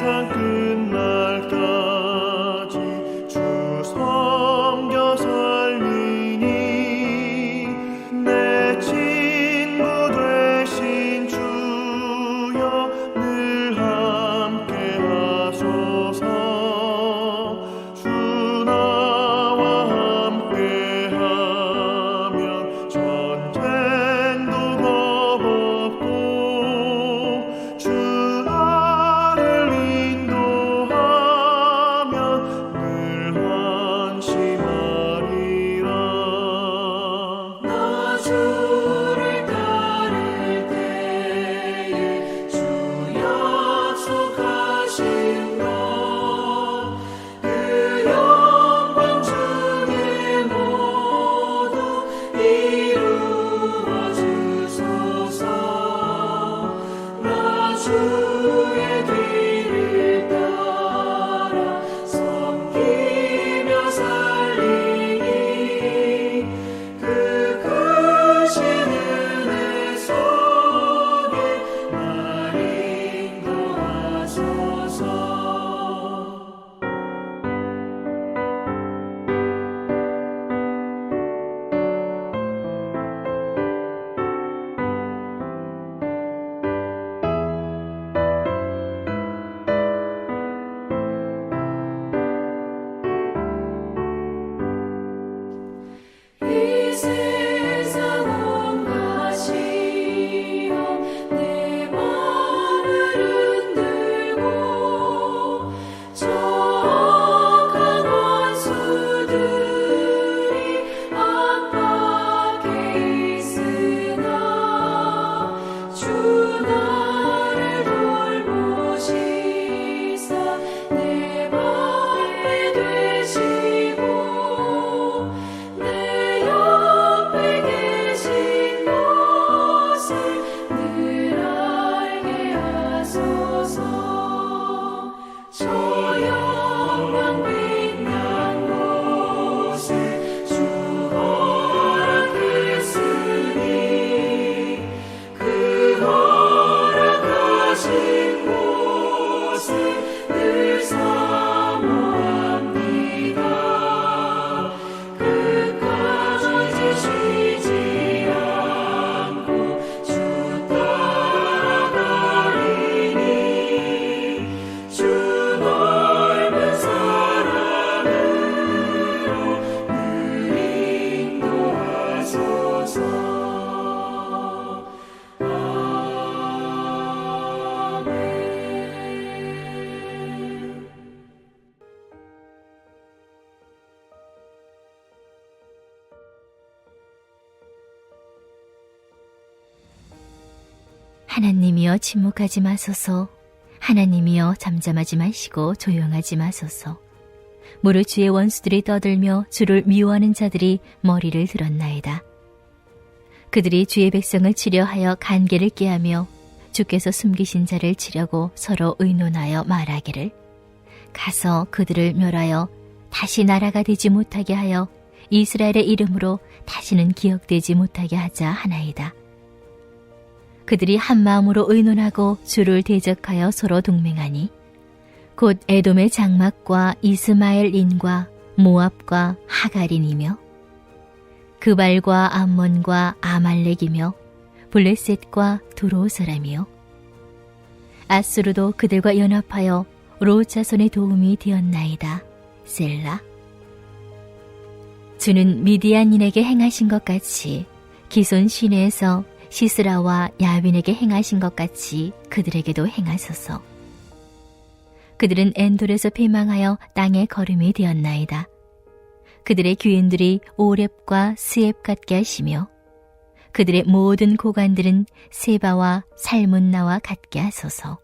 세상 끝날까지 주 섬겨 살리니 내 친구 되신 주여 늘 함께 하소서. 주 나와 함께 하면 전쟁도 겁없고 주 나를 인도하면 늘 안심하리라. 나 주를 따를 때에 주 약속하신 것 그 영광 중에 모두 이루어 주소서. 나 주의 뒤를 따라 섬기며 살리니 그 크신 은혜 속에 날 인도하소서. 이 세상 온갖 시험 내 맘을 흔들고 정악한 원수들이 압박해 있으나 주 나를 돌보시사 내 방패 되시고 내 옆에 계신 것을 늘 알게 하소서. 저 영광 빛난 곳을 주 허락했으니 그 허락하신 곳을 늘 사모합니다. 끝까지 쉬지 않고 주 따라가리니 주 넓은 사랑으로 늘 인도하소서. 아멘. 하나님이여 침묵하지 마소서. 하나님이여 잠잠하지 마시고 조용하지 마소서. 무릇 주의 원수들이 떠들며 주를 미워하는 자들이 머리를 들었나이다. 그들이 주의 백성을 치려 하여 간계를 깨하며 주께서 숨기신 자를 치려고 서로 의논하여 말하기를 가서 그들을 멸하여 다시 나라가 되지 못하게 하여 이스라엘의 이름으로 다시는 기억되지 못하게 하자 하나이다. 그들이 한 마음으로 의논하고 주를 대적하여 서로 동맹하니 곧 에돔의 장막과 이스마엘인과 모압과 하갈인이며 그발과 암몬과 아말렉이며 블레셋과 두로 사람이요 아수르도 그들과 연합하여 롯 자손의 도움이 되었나이다. 셀라. 주는 미디안인에게 행하신 것 같이 기손 시내에서 시스라와 야빈에게 행하신 것 같이 그들에게도 행하소서. 그들은 엔돌에서 패망하여 땅의 거름이 되었나이다. 그들의 귀인들이 오렙과 스앱 같게 하시며 그들의 모든 고관들은 세바와 살문나와 같게 하소서.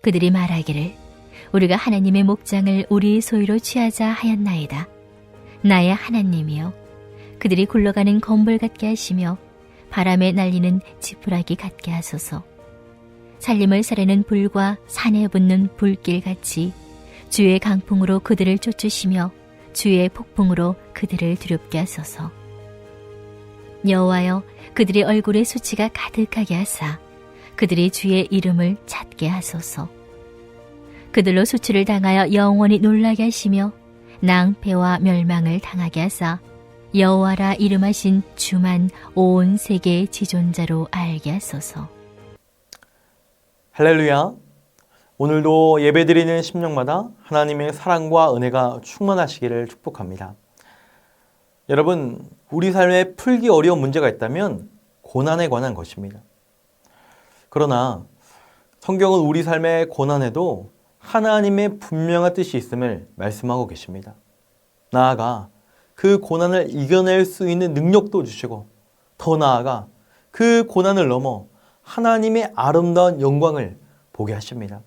그들이 말하기를 우리가 하나님의 목장을 우리 소유로 취하자 하였나이다. 나의 하나님이여, 그들이 굴러가는 건불 같게 하시며 바람에 날리는 지푸라기 같게 하소서. 살림을 사려는 불과 산에 붙는 불길같이 주의 강풍으로 그들을 쫓으시며 주의 폭풍으로 그들을 두렵게 하소서. 여호와여, 그들의 얼굴에 수치가 가득하게 하사 그들이 주의 이름을 찾게 하소서. 그들로 수치를 당하여 영원히 놀라게 하시며 낭패와 멸망을 당하게 하사 여호와라 이름하신 주만 온 세계의 지존자로 알게 하소서. 할렐루야. 오늘도 예배드리는 심령마다 하나님의 사랑과 은혜가 충만하시기를 축복합니다. 여러분, 우리 삶에 풀기 어려운 문제가 있다면 고난에 관한 것입니다. 그러나 성경은 우리 삶의 고난에도 하나님의 분명한 뜻이 있음을 말씀하고 계십니다. 나아가 그 고난을 이겨낼 수 있는 능력도 주시고, 더 나아가 그 고난을 넘어 하나님의 아름다운 영광을 보게 하십니다.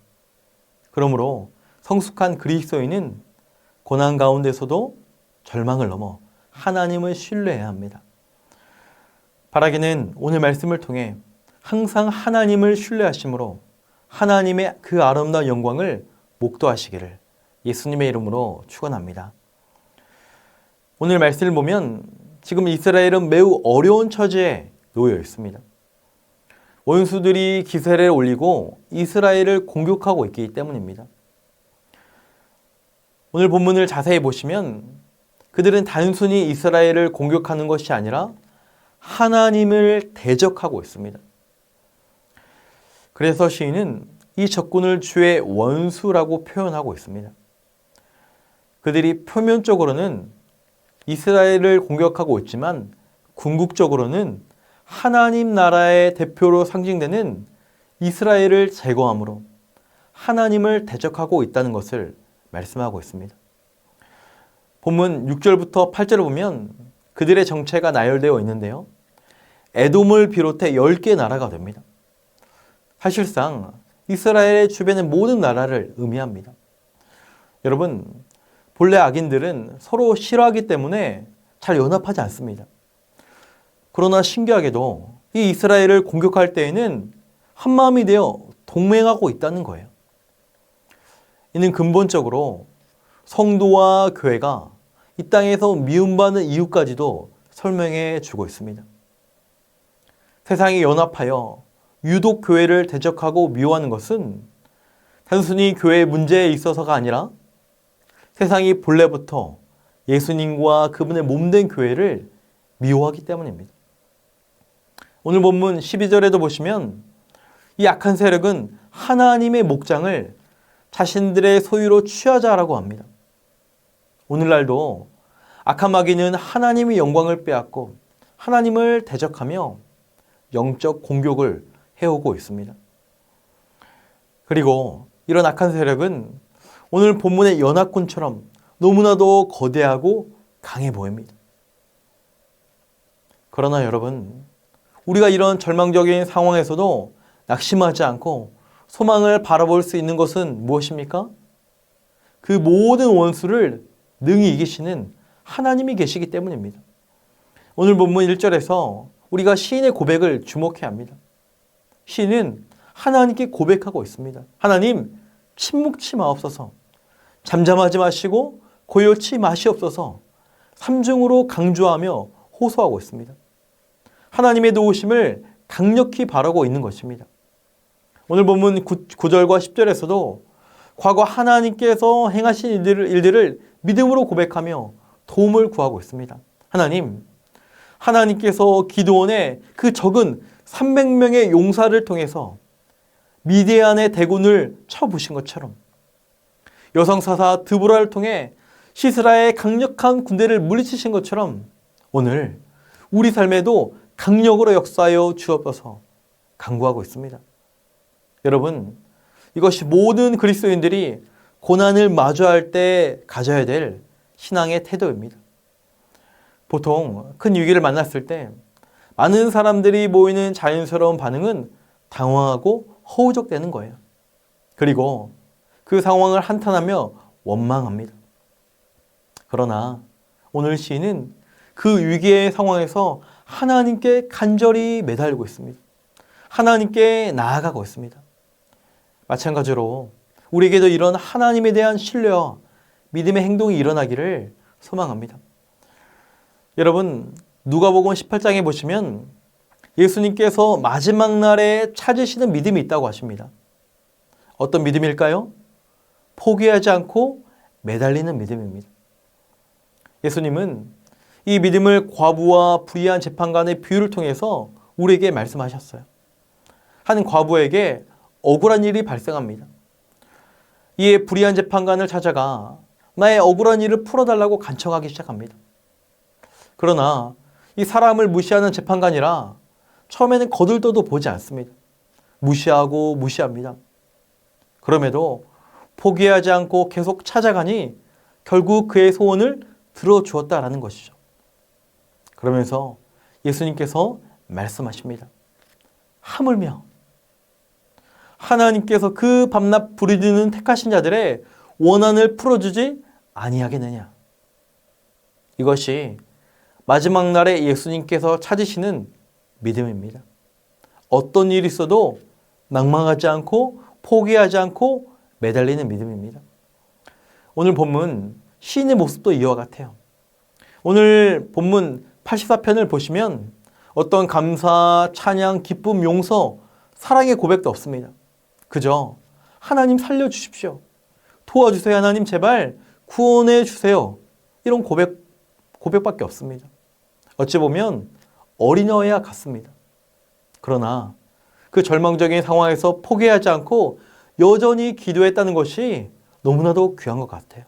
그러므로 성숙한 그리스도인은 고난 가운데서도 절망을 넘어 하나님을 신뢰해야 합니다. 바라기는 오늘 말씀을 통해 항상 하나님을 신뢰하심으로 하나님의 그 아름다운 영광을 목도하시기를 예수님의 이름으로 축원합니다. 오늘 말씀을 보면 지금 이스라엘은 매우 어려운 처지에 놓여 있습니다. 원수들이 기세를 올리고 이스라엘을 공격하고 있기 때문입니다. 오늘 본문을 자세히 보시면 그들은 단순히 이스라엘을 공격하는 것이 아니라 하나님을 대적하고 있습니다. 그래서 시인은 이 적군을 주의 원수라고 표현하고 있습니다. 그들이 표면적으로는 이스라엘을 공격하고 있지만 궁극적으로는 하나님 나라의 대표로 상징되는 이스라엘을 제거함으로 하나님을 대적하고 있다는 것을 말씀하고 있습니다. 본문 6절부터 8절을 보면 그들의 정체가 나열되어 있는데요. 에돔을 비롯해 10개 나라가 됩니다. 사실상 이스라엘의 주변의 모든 나라를 의미합니다. 여러분, 본래 악인들은 서로 싫어하기 때문에 잘 연합하지 않습니다. 그러나 신기하게도 이 이스라엘을 공격할 때에는 한마음이 되어 동맹하고 있다는 거예요. 이는 근본적으로 성도와 교회가 이 땅에서 미움받는 이유까지도 설명해 주고 있습니다. 세상이 연합하여 유독 교회를 대적하고 미워하는 것은 단순히 교회의 문제에 있어서가 아니라 세상이 본래부터 예수님과 그분의 몸된 교회를 미워하기 때문입니다. 오늘 본문 12절에도 보시면 이 악한 세력은 하나님의 목장을 자신들의 소유로 취하자라고 합니다. 오늘날도 악한 마귀는 하나님의 영광을 빼앗고 하나님을 대적하며 영적 공격을 해오고 있습니다. 그리고 이런 악한 세력은 오늘 본문의 연합군처럼 너무나도 거대하고 강해 보입니다. 그러나 여러분, 우리가 이런 절망적인 상황에서도 낙심하지 않고 소망을 바라볼 수 있는 것은 무엇입니까? 그 모든 원수를 능히 이기시는 하나님이 계시기 때문입니다. 오늘 본문 1절에서 우리가 시인의 고백을 주목해야 합니다. 시인은 하나님께 고백하고 있습니다. 하나님, 침묵치 마옵소서. 잠잠하지 마시고 고요치 마시옵소서. 삼중으로 강조하며 호소하고 있습니다. 하나님의 도우심을 강력히 바라고 있는 것입니다. 오늘 본문 9절과 10절에서도 과거 하나님께서 행하신 일들을 믿음으로 고백하며 도움을 구하고 있습니다. 하나님께서 기드온의 그 적은 300명의 용사를 통해서 미디안의 대군을 쳐부신 것처럼 여성사사 드보라를 통해 시스라의 강력한 군대를 물리치신 것처럼 오늘 우리 삶에도 강력으로 역사하여 주옵소서 간구하고 있습니다. 여러분, 이것이 모든 그리스도인들이 고난을 마주할 때 가져야 될 신앙의 태도입니다. 보통 큰 위기를 만났을 때 많은 사람들이 보이는 자연스러운 반응은 당황하고 허우적대는 거예요. 그리고 그 상황을 한탄하며 원망합니다. 그러나 오늘 시인은 그 위기의 상황에서 하나님께 간절히 매달리고 있습니다. 하나님께 나아가고 있습니다. 마찬가지로 우리에게도 이런 하나님에 대한 신뢰와 믿음의 행동이 일어나기를 소망합니다. 여러분, 누가복음 18장에 보시면 예수님께서 마지막 날에 찾으시는 믿음이 있다고 하십니다. 어떤 믿음일까요? 포기하지 않고 매달리는 믿음입니다. 예수님은 이 믿음을 과부와 불의한 재판관의 비유를 통해서 우리에게 말씀하셨어요. 한 과부에게 억울한 일이 발생합니다. 이에 불의한 재판관을 찾아가 나의 억울한 일을 풀어달라고 간청하기 시작합니다. 그러나 이 사람을 무시하는 재판관이라 처음에는 거들떠도 보지 않습니다. 무시하고 무시합니다. 그럼에도 포기하지 않고 계속 찾아가니 결국 그의 소원을 들어주었다라는 것이죠. 그러면서 예수님께서 말씀하십니다. 하물며 하나님께서 그 밤낮 부르짖는 택하신 자들의 원한을 풀어주지 아니하겠느냐. 이것이 마지막 날에 예수님께서 찾으시는 믿음입니다. 어떤 일이 있어도 낭망하지 않고 포기하지 않고 매달리는 믿음입니다. 오늘 본문 시인의 모습도 이와 같아요. 오늘 본문 84편을 보시면 어떤 감사, 찬양, 기쁨, 용서, 사랑의 고백도 없습니다. 그저 하나님 살려주십시오. 도와주세요. 하나님 제발 구원해 주세요. 이런 고백밖에 없습니다. 어찌 보면 어린아이와 같습니다. 그러나 그 절망적인 상황에서 포기하지 않고 여전히 기도했다는 것이 너무나도 귀한 것 같아요.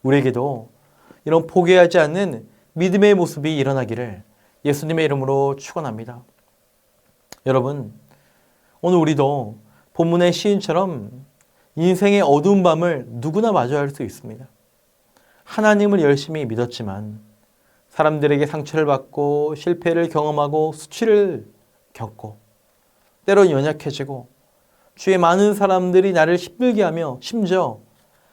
우리에게도 이런 포기하지 않는 믿음의 모습이 일어나기를 예수님의 이름으로 축원합니다. 여러분, 오늘 우리도 본문의 시인처럼 인생의 어두운 밤을 누구나 마주할 수 있습니다. 하나님을 열심히 믿었지만 사람들에게 상처를 받고 실패를 경험하고 수치를 겪고 때론 연약해지고 주위에 많은 사람들이 나를 힘들게 하며 심지어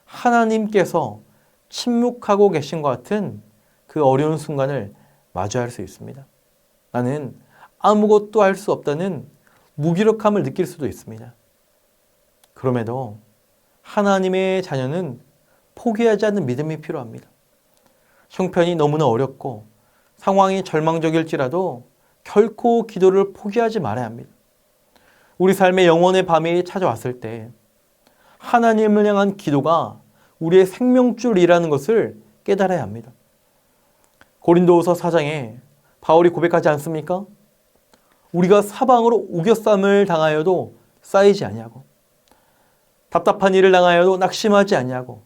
하나님께서 침묵하고 계신 것 같은 그 어려운 순간을 마주할 수 있습니다. 나는 아무것도 할 수 없다는 무기력함을 느낄 수도 있습니다. 그럼에도 하나님의 자녀는 포기하지 않는 믿음이 필요합니다. 형편이 너무나 어렵고 상황이 절망적일지라도 결코 기도를 포기하지 말아야 합니다. 우리 삶의 영혼의 밤이 찾아왔을 때 하나님을 향한 기도가 우리의 생명줄이라는 것을 깨달아야 합니다. 고린도후서 4장에 바울이 고백하지 않습니까? 우리가 사방으로 우겨쌈을 당하여도 쌓이지 아니하고 답답한 일을 당하여도 낙심하지 아니하고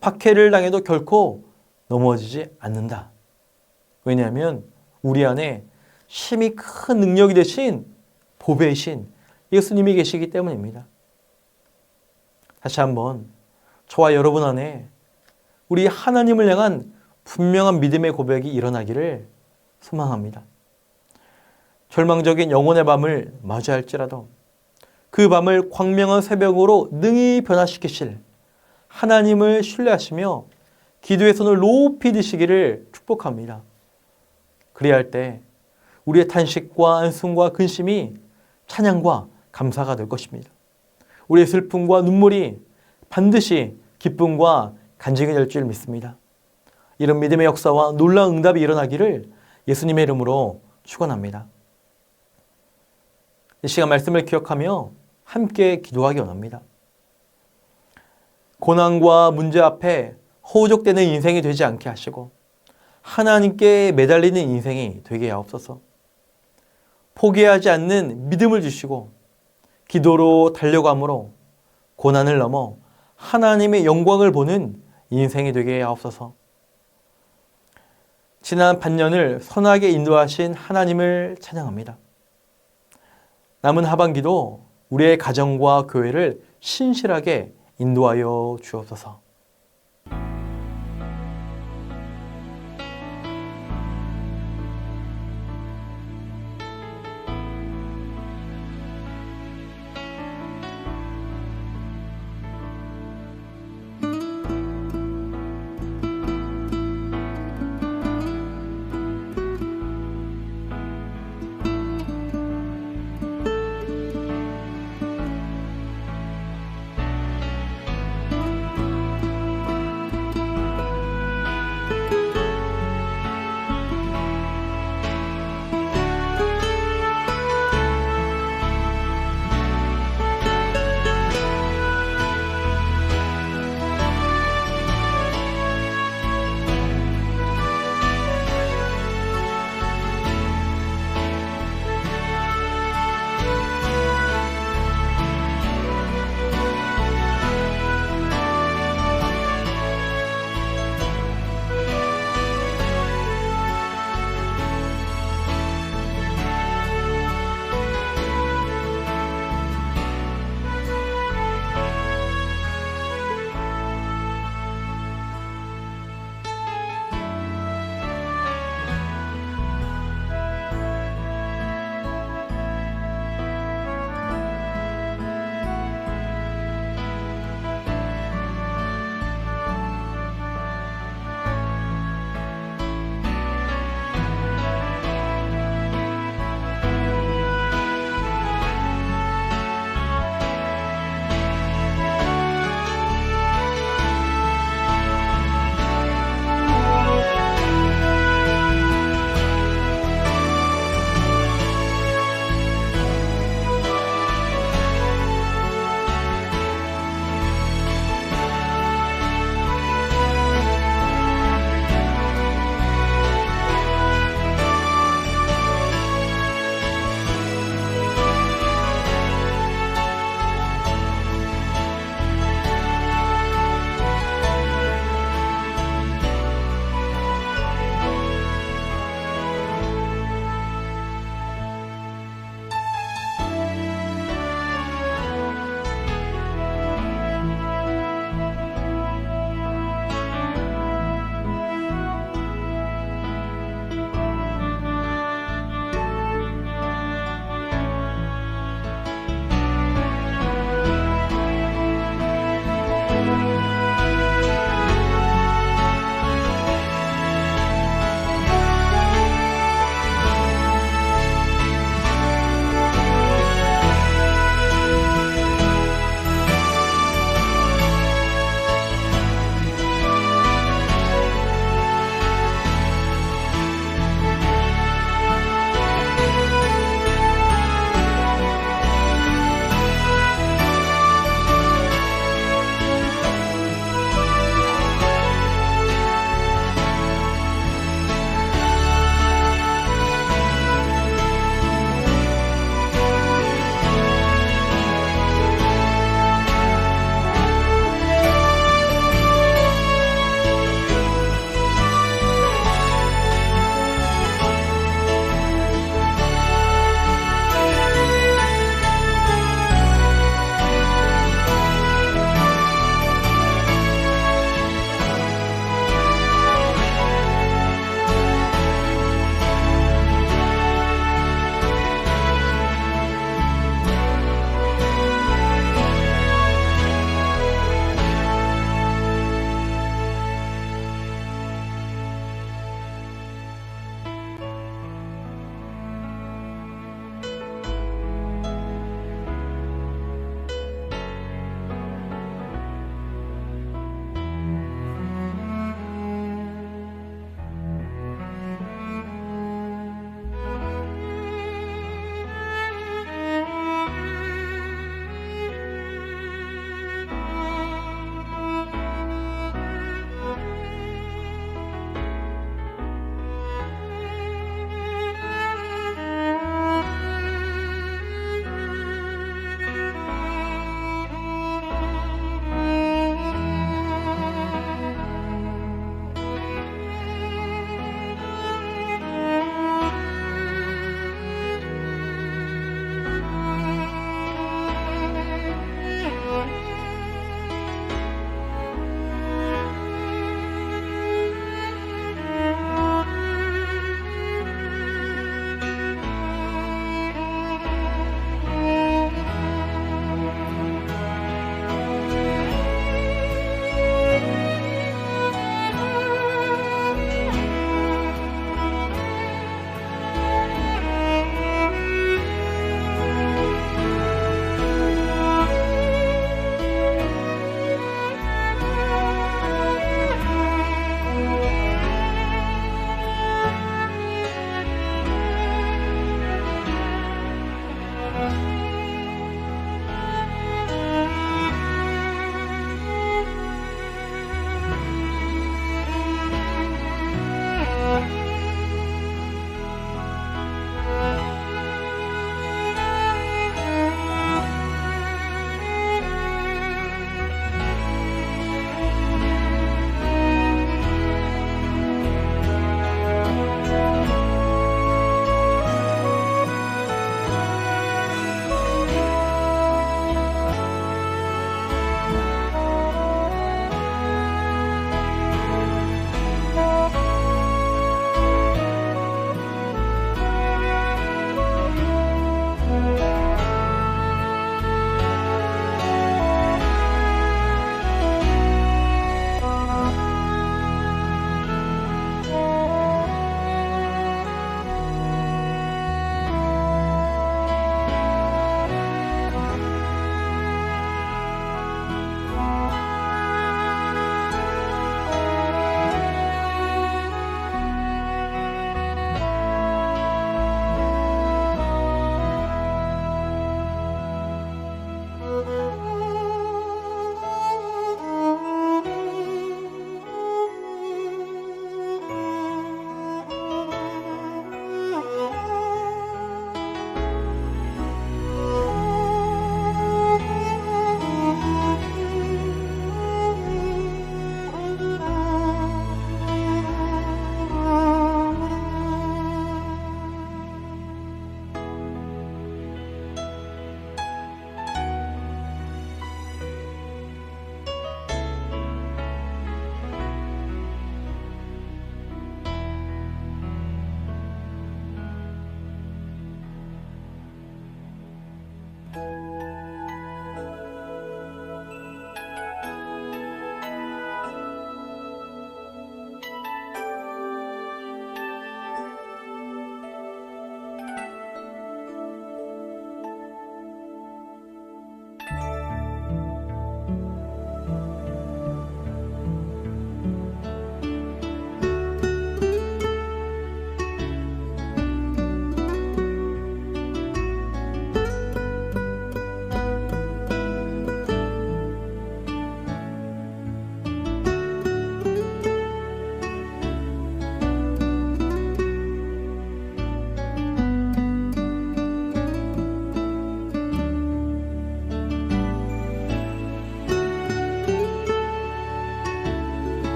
박해를 당해도 결코 넘어지지 않는다. 왜냐하면 우리 안에 심히 큰 능력이 되신 보배이신 예수님이 계시기 때문입니다. 다시 한번 저와 여러분 안에 우리 하나님을 향한 분명한 믿음의 고백이 일어나기를 소망합니다. 절망적인 영혼의 밤을 맞이할지라도 그 밤을 광명한 새벽으로 능히 변화시키실 하나님을 신뢰하시며 기도의 손을 높이 드시기를 축복합니다. 그래야 할 때 우리의 탄식과 안숨과 근심이 찬양과 감사가 될 것입니다. 우리의 슬픔과 눈물이 반드시 기쁨과 간증이 될 줄 믿습니다. 이런 믿음의 역사와 놀라운 응답이 일어나기를 예수님의 이름으로 축원합니다. 이 시간 말씀을 기억하며 함께 기도하기 원합니다. 고난과 문제 앞에 허우적대는 인생이 되지 않게 하시고 하나님께 매달리는 인생이 되게 하옵소서. 포기하지 않는 믿음을 주시고 기도로 달려감으로 고난을 넘어 하나님의 영광을 보는 인생이 되게 하옵소서. 지난 반년을 선하게 인도하신 하나님을 찬양합니다. 남은 하반기도 우리의 가정과 교회를 신실하게 인도하여 주옵소서.